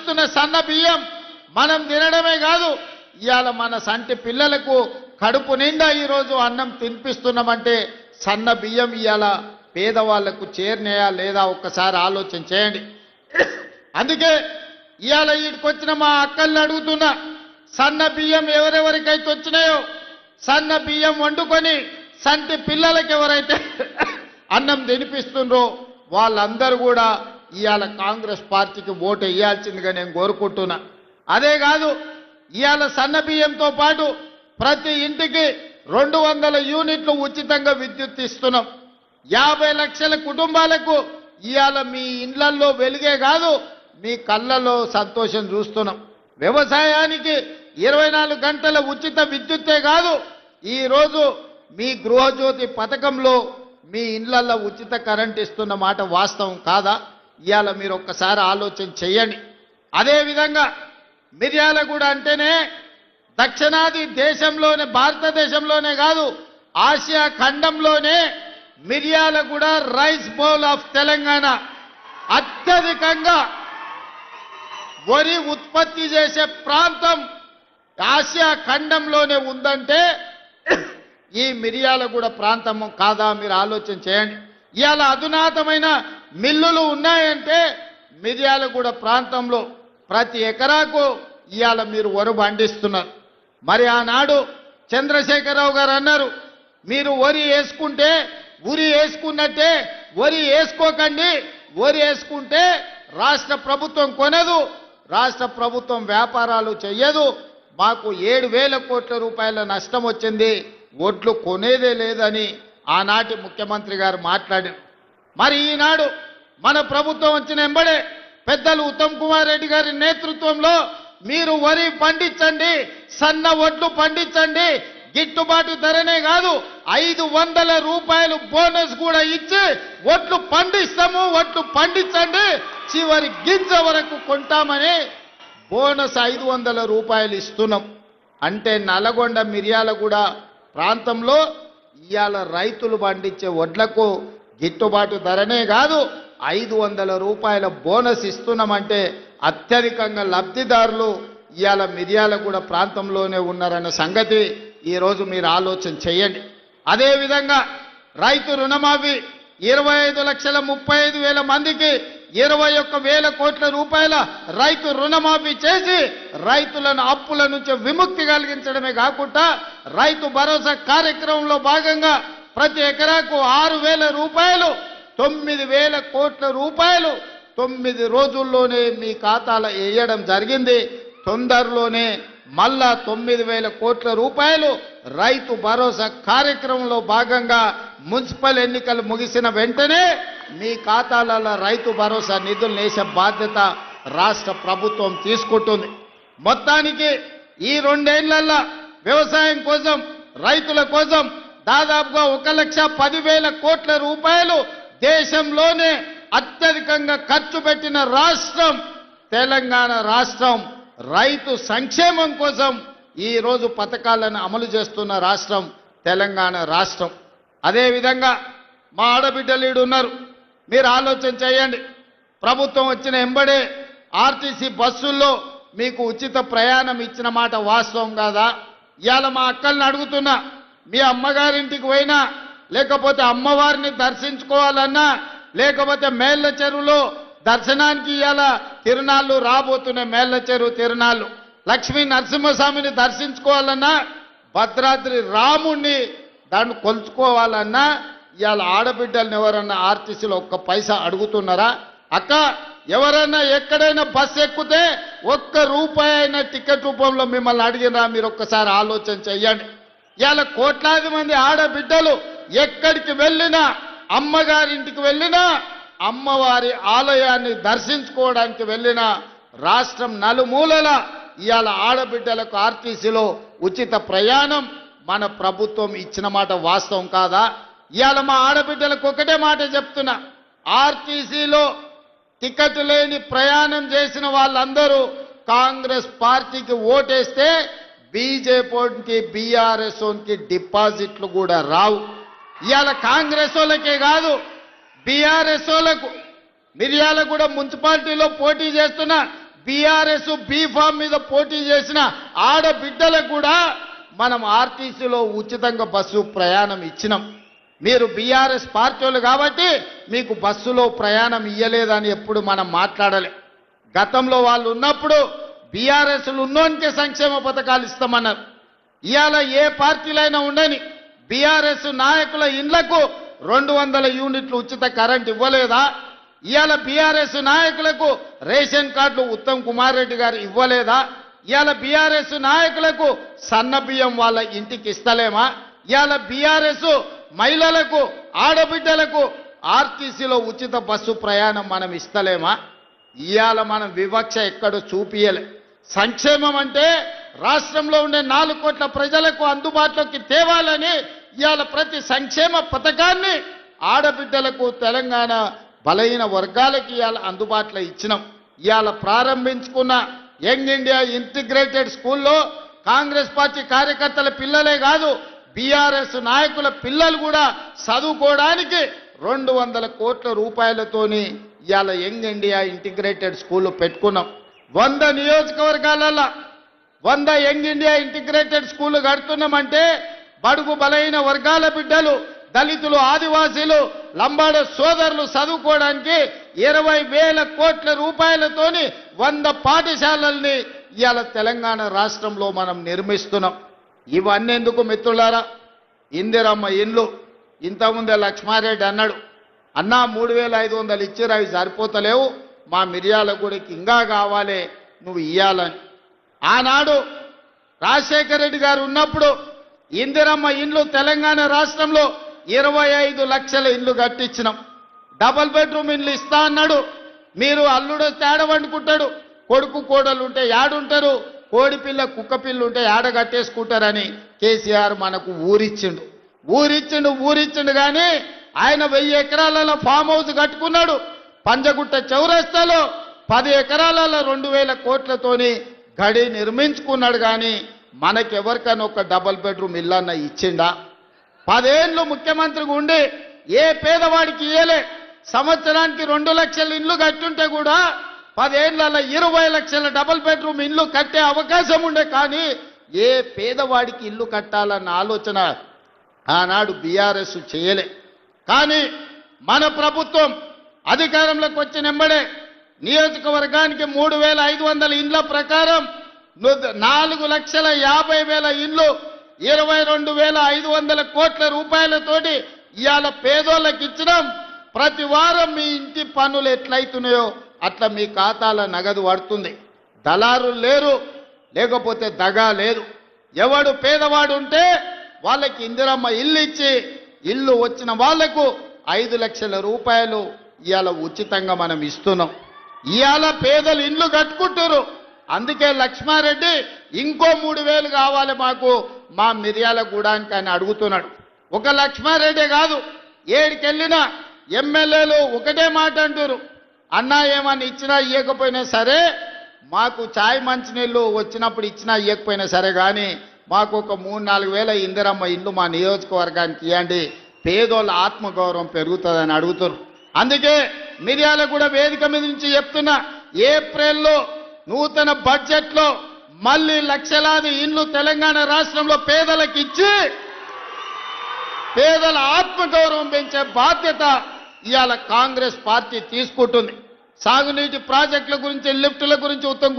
అందిస్తున్న సన్న బియ్యం మనం తినడమే కాదు, ఇవాళ మన సంటి పిల్లలకు కడుపు నిండా ఈరోజు అన్నం తినిపిస్తున్నామంటే సన్న బియ్యం ఇవాళ పేదవాళ్లకు చేరినాయా లేదా ఒక్కసారి ఆలోచన చేయండి. అందుకే ఇవాళ వీటికొచ్చిన మా అక్కల్ని అడుగుతున్నా, సన్న బియ్యం ఎవరెవరికైతే వచ్చినాయో సన్న బియ్యం వండుకొని సంటి పిల్లలకి ఎవరైతే అన్నం తినిపిస్తుండ్రో వాళ్ళందరూ కూడా ఇవాళ కాంగ్రెస్ పార్టీకి ఓటు వేయాల్సిందిగా నేను కోరుకుంటున్నా. అదే కాదు, ఇవాళ సన్న బియ్యంతో పాటు ప్రతి ఇంటికి 200 యూనిట్లు ఉచితంగా విద్యుత్ ఇస్తున్నాం. 50 లక్షల కుటుంబాలకు ఇవాళ మీ ఇండ్లల్లో వెలుగే కాదు, మీ కళ్ళల్లో సంతోషం చూస్తున్నాం. వ్యవసాయానికి 24 గంటల ఉచిత విద్యుత్తే కాదు, ఈరోజు మీ గృహజ్యోతి పథకంలో మీ ఇండ్లల్లో ఉచిత కరెంట్ ఇస్తున్న మాట వాస్తవం కాదా? ఇవాళ మీరు ఒక్కసారి ఆలోచన చేయండి. అదేవిధంగా మిర్యాలగూడ అంటేనే దక్షిణాది దేశంలోనే, భారతదేశంలోనే కాదు ఆసియా ఖండంలోనే Miryalaguda rice bowl of Telangana, అత్యధికంగా వరి ఉత్పత్తి చేసే ప్రాంతం ఆసియా ఖండంలోనే ఉందంటే ఈ మిర్యాలగూడ ప్రాంతం కాదా? మీరు ఆలోచన చేయండి. ఇవాళ అధునాతమైన మిల్లులు ఉన్నాయంటే మిర్యాలగూడ ప్రాంతంలో ప్రతి ఎకరాకు ఇవాళ మీరు వరి పండిస్తున్నారు. మరి ఆనాడు చంద్రశేఖరరావు గారు అన్నారు, మీరు వరి వేసుకుంటే ఉరి వేసుకున్నట్టే వరి వేసుకోకండి, వరి వేసుకుంటే రాష్ట్ర ప్రభుత్వం కొనదు, రాష్ట్ర ప్రభుత్వం వ్యాపారాలు చెయ్యదు, మాకు 7,000 కోట్ల రూపాయల నష్టం వచ్చింది, ఓట్లు కొనేదే లేదని ఆనాటి ముఖ్యమంత్రి గారు మాట్లాడారు. మరి ఈనాడు మన ప్రభుత్వం వచ్చిన వెంబడే పెద్దలు ఉత్తమ్ కుమార్ రెడ్డి గారి నేతృత్వంలో మీరు వరి పండించండి, సన్న ఒడ్లు పండించండి, గిట్టుబాటు ధరనే కాదు 500 రూపాయలు బోనస్ కూడా ఇచ్చి ఒడ్లు పండిస్తాము, ఒడ్లు పండించండి, చివరి గింజ వరకు కొంటామని బోనస్ 500 రూపాయలు ఇస్తున్నాం. అంటే నల్గొండ మిర్యాలగూడ ప్రాంతంలో ఇవాళ రైతులు పండించే వడ్లకు గిట్టుబాటు ధరనే కాదు 500 రూపాయల బోనస్ ఇస్తున్నామంటే అత్యధికంగా లబ్ధిదారులు ఇవాళ మిర్యాలగూడ ప్రాంతంలోనే ఉన్నారన్న సంగతి ఈరోజు మీరు ఆలోచన చేయండి. అదేవిధంగా రైతు రుణమాఫీ 25,35,000 మందికి 21,000 కోట్ల రూపాయల రైతు రుణమాఫీ చేసి రైతులను అప్పుల నుంచి విముక్తి కలిగించడమే కాకుండా రైతు భరోసా కార్యక్రమంలో భాగంగా ప్రతి ఎకరాకు 6,000 రూపాయలు, 9,000 కోట్ల రూపాయలు 9 రోజుల్లోనే మీ ఖాతాలో వేయడం జరిగింది. తొందరలోనే మళ్ళా 9,000 కోట్ల రూపాయలు రైతు భరోసా కార్యక్రమంలో భాగంగా మున్సిపల్ ఎన్నికలు ముగిసిన వెంటనే మీ ఖాతాలలో రైతు భరోసా నిధులు వేసే బాధ్యత రాష్ట్ర ప్రభుత్వం తీసుకుంటుంది. మొత్తానికి ఈ 2 ఏళ్లలో వ్యవసాయం కోసం, రైతుల కోసం దాదాపుగా 1,10,000 కోట్ల రూపాయలు దేశంలోనే అత్యధికంగా ఖర్చు పెట్టిన రాష్ట్రం తెలంగాణ రాష్ట్రం. రైతు సంక్షేమం కోసం ఈ రోజు పథకాలను అమలు చేస్తున్న రాష్ట్రం తెలంగాణ రాష్ట్రం. అదేవిధంగా మా ఆడబిడ్డలు ఉన్నారు, మీరు ఆలోచన చేయండి. ప్రభుత్వం వచ్చిన ఎంబడే ఆర్టీసీ బస్సుల్లో మీకు ఉచిత ప్రయాణం ఇచ్చిన మాట వాస్తవం కాదా? ఇవాళ మా అక్కల్ని అడుగుతున్నా, మీ అమ్మగారింటికి పోయినా, లేకపోతే అమ్మవారిని దర్శించుకోవాలన్నా, లేకపోతే మేళ్ల చెరువులో దర్శనానికి ఇవాళ తిరునాళ్ళు రాబోతున్నాయి, మేళ్ల చెరువు తిరునాళ్ళు, లక్ష్మీ నరసింహస్వామిని దర్శించుకోవాలన్నా, భద్రాద్రి రాముణ్ణి దాన్ని కొలుచుకోవాలన్నా ఇవాళ ఆడబిడ్డల్ని ఎవరన్నా ఆర్టీసీలో 1 పైసా అడుగుతున్నారా? అక్క, ఎవరైనా ఎక్కడైనా బస్సు ఎక్కితే 1 రూపాయి అయినా టికెట్ రూపంలో మిమ్మల్ని అడిగినా? మీరు ఒక్కసారి ఆలోచన చెయ్యండి. ఇవాళ కోట్లాది మంది ఆడబిడ్డలు ఎక్కడికి వెళ్ళినా, అమ్మగారింటికి వెళ్ళినా, అమ్మవారి ఆలయాన్ని దర్శించుకోవడానికి వెళ్ళినా, రాష్ట్రం నలుమూలల ఇవాళ ఆడబిడ్డలకు ఆర్టీసీలో ఉచిత ప్రయాణం మన ప్రభుత్వం ఇచ్చిన మాట వాస్తవం కాదా? ఇవాళ మా ఆడబిడ్డలకు ఒకటే మాట చెప్తున్నా, ఆర్టీసీలో టికెట్ లేని ప్రయాణం చేసిన వాళ్ళందరూ కాంగ్రెస్ పార్టీకి ఓటేస్తే బీజేపీకి, బీఆర్ఎస్కి డిపాజిట్లు కూడా రావు. ఇవాళ కాంగ్రెస్ వాళ్ళకే కాదు, బీఆర్ఎస్ వాళ్ళకు, మిర్యాలగూడ మున్సిపాలిటీలో పోటీ చేస్తున్న బీఆర్ఎస్ బీఫామ్ మీద పోటీ చేసిన ఆడబిడ్డలకు కూడా మనం ఆర్టీసీలో ఉచితంగా బస్సు ప్రయాణం ఇచ్చినాం. మీరు బీఆర్ఎస్ పార్టీలు కాబట్టి మీకు బస్సులో ప్రయాణం ఇయ్యలేదని ఎప్పుడు మనం మాట్లాడలే. గతంలో వాళ్ళు ఉన్నప్పుడు బీఆర్ఎస్లు ఉన్నోనికే సంక్షేమ పథకాలు ఇస్తామన్నారు. ఇవాళ ఏ పార్టీలైనా ఉండని బీఆర్ఎస్ నాయకుల ఇండ్లకు 200 యూనిట్లు ఉచిత కరెంట్ ఇవ్వలేదా? ఇవాళ బీఆర్ఎస్ నాయకులకు రేషన్ కార్డులు ఉత్తమ్ కుమార్ రెడ్డి గారు ఇవ్వలేదా? ఇవాళ బీఆర్ఎస్ నాయకులకు సన్న బియ్యం వాళ్ళ ఇంటికి ఇస్తలేమా? ఇవాళ బీఆర్ఎస్ మహిళలకు ఆడబిడ్డలకు ఆర్టీసీలో ఉచిత బస్సు ప్రయాణం మనం ఇస్తలేమా? ఇవాళ మనం వివక్ష ఎక్కడో చూపియలే. సంక్షేమం అంటే రాష్ట్రంలో ఉండే 4 కోట్ల ప్రజలకు అందుబాటులోకి తేవాలని ఇవాళ ప్రతి సంక్షేమ పథకాన్ని ఆడబిడ్డలకు తెలంగాణ బలహీన వర్గాలకి ఇవాళ అందుబాటులో ఇచ్చినాం. ఇవాళ ప్రారంభించుకున్న యంగ్ ఇండియా ఇంటిగ్రేటెడ్ స్కూల్లో కాంగ్రెస్ పార్టీ కార్యకర్తల పిల్లలే కాదు బీఆర్ఎస్ నాయకుల పిల్లలు కూడా చదువుకోవడానికి 200 కోట్ల రూపాయలతోని ఇవాళ యంగ్ ఇండియా ఇంటిగ్రేటెడ్ స్కూల్ పెట్టుకున్నాం. 100 నియోజకవర్గాలలో 100 యంగ్ ఇండియా ఇంటిగ్రేటెడ్ స్కూల్ కడుతున్నామంటే బడుగు బలైన వర్గాల బిడ్డలు, దళితులు, ఆదివాసీలు, లంబాడ సోదరులు చదువుకోవడానికి 20,000 కోట్ల రూపాయలతోని 100 పాఠశాలల్ని ఇవాళ తెలంగాణ రాష్ట్రంలో మనం నిర్మిస్తున్నాం. ఇవన్నీ ఎందుకు మిత్రులారా? ఇందిరమ్మ ఇల్లు ఇంతకుముందే లక్ష్మారెడ్డి అన్నాడు, అన్నా 3,500 ఇచ్చారు, అవి సరిపోతలేవు, మా మిర్యాలగూడకి ఇంకా కావాలి, నువ్వు ఇయ్యాలని. ఆనాడు రాజశేఖర రెడ్డి గారు ఉన్నప్పుడు ఇందిరమ్మ ఇండ్లు తెలంగాణ రాష్ట్రంలో 25 లక్షల ఇండ్లు కట్టించినాం. డబల్ బెడ్రూమ్ ఇండ్లు ఇస్తా అన్నాడు. మీరు అల్లుడు తేడ వండుకుంటాడు, కొడుకు కోడలు ఉంటే యాడుంటారు, కోడి పిల్ల కుక్క పిల్ల ఉంటే యాడ కట్టేసుకుంటారని కేసీఆర్ మనకు ఊరిచ్చిండు కానీ ఆయన 1000 ఎకరాలలో ఫామ్ హౌస్ కట్టుకున్నాడు. పంజగుట్ట చౌరస్తాలో 10 ఎకరాలలో 2,000 కోట్లతోని గడి నిర్మించుకున్నాడు. కానీ మనకెవరికైనా ఒక డబల్ బెడ్రూమ్ ఇల్లన్న ఇచ్చిండా? 10 ఏళ్ళు ముఖ్యమంత్రిగా ఉండి ఏ పేదవాడికి ఇయ్యలే. సంవత్సరానికి 2 లక్షల ఇండ్లు కట్టుంటే కూడా 10 ఏళ్లలో 20 లక్షల డబల్ బెడ్రూమ్ ఇల్లు కట్టే అవకాశం ఉండే. కానీ ఏ పేదవాడికి ఇల్లు కట్టాలన్న ఆలోచన ఆనాడు బీఆర్ఎస్ చేయలే. కానీ మన ప్రభుత్వం అధికారంలోకి వచ్చిన వెంబడే నియోజకవర్గానికి 3,500 ఇండ్ల ప్రకారం 4,50,000 ఇండ్లు 22,500 కోట్ల రూపాయలతోటి ఇవాళ పేదోళ్ళకి ఇచ్చినాం. ప్రతి వారం మీ ఇంటి పన్నులు ఎట్లయితున్నాయో అట్లా మీ ఖాతాల నగదు పడుతుంది. దళారులు లేరు, లేకపోతే దగా లేదు. ఎవడు పేదవాడు ఉంటే వాళ్ళకి ఇందిరమ్మ ఇల్లు ఇచ్చి ఇల్లు వచ్చిన వాళ్లకు 5 లక్షల రూపాయలు ఇవాళ ఉచితంగా మనం ఇస్తున్నాం. ఇవాళ పేదలు ఇల్లు కట్టుకుంటారు. అందుకే లక్ష్మారెడ్డి ఇంకో 3,000 కావాలి మాకు మా మిర్యాలగూడానికి అని అడుగుతున్నాడు. ఒక లక్ష్మారెడ్డి కాదు, ఏడికెళ్ళినా ఎమ్మెల్యేలు ఒకటే మాట అంటారు, అన్నా ఏమని ఇచ్చినా ఇవ్వకపోయినా సరే, మాకు ఛాయ్ మంచినీళ్ళు వచ్చినప్పుడు ఇచ్చినా ఇవ్వకపోయినా సరే, కానీ మాకు ఒక 3-4 వేల ఇందిరమ్మ ఇల్లు మా నియోజకవర్గానికి ఇవ్వండి, పేదోళ్ళ ఆత్మగౌరవం పెరుగుతుందని అడుగుతారు. అందుకే మిర్యాలగూడ వేదిక మీద నుంచి చెప్తున్నా, ఏప్రిల్లో నూతన బడ్జెట్లో మళ్ళీ లక్షలాది ఇండ్లు తెలంగాణ రాష్ట్రంలో పేదలకు ఇచ్చి పేదల ఆత్మగౌరవం పెంచే బాధ్యత ఇవాళ కాంగ్రెస్ పార్టీ తీసుకుంటుంది. సాగునీటి ప్రాజెక్టుల గురించి, లిఫ్టుల గురించి ఉత్తమ్